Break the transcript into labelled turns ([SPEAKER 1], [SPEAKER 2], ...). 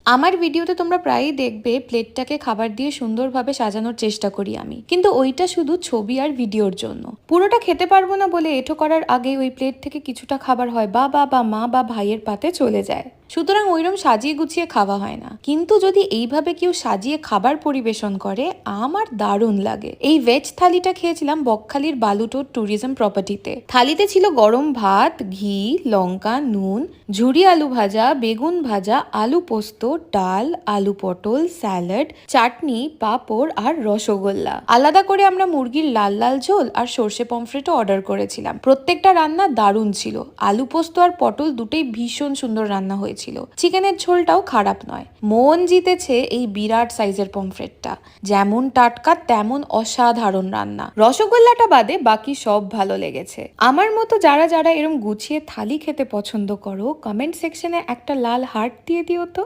[SPEAKER 1] আমার ভিডিওতে তোমরা প্রায়ই দেখবে প্লেটটাকে খাবার দিয়ে সুন্দরভাবে সাজানোর চেষ্টা করি আমি, কিন্তু ওইটা শুধু ছবি আর ভিডিওর জন্য। পুরোটা খেতে পারবো না বলে এঁঠো করার আগে ওই প্লেট থেকে কিছুটা খাবার হয় বাবা বা মা বা ভাইয়ের পাতে চলে যায়। সুতরাং ওইরকম সাজিয়ে গুছিয়ে খাওয়া হয় না। কিন্তু যদি এইভাবে কেউ সাজিয়ে খাবার পরিবেশন করে আমার দারুণ লাগে। এই ভেজ থালিটা খেয়েছিলাম বকখালির বালুটোর ট্যুরিজম প্রপার্টিতে। থালিতে ছিল গরম ভাত, ঘি, লঙ্কা, নুন, ঝুরি আলু ভাজা, বেগুন ভাজা, আলু পোস্ত, ডাল, আলু পটল, স্যালাড, চাটনি, পাঁপড় আর রসগোল্লা। আলাদা করে আমরা মুরগির লাল লাল ঝোল আর সর্ষে পমফ্রেটও অর্ডার করেছিলাম। প্রত্যেকটা রান্না দারুণ ছিল। আলু পোস্ত আর পটল দুটোই ভীষণ সুন্দর রান্না হয়েছিল। চিকেনের ঝোলটাও খারাপ নয়। মন জিতেছে এই বিরাট সাইজের পমফ্রেটটা। যেমন টাটকা তেমন অসাধারণ রান্না। রসগোল্লাটা বাদে বাকি সব ভালো লেগেছে। আমার মতো যারা যারা এরম গুছিয়ে থালি খেতে পছন্দ করো, কমেন্ট সেকশনে একটা লাল হার্ট দিয়ে দিও তো।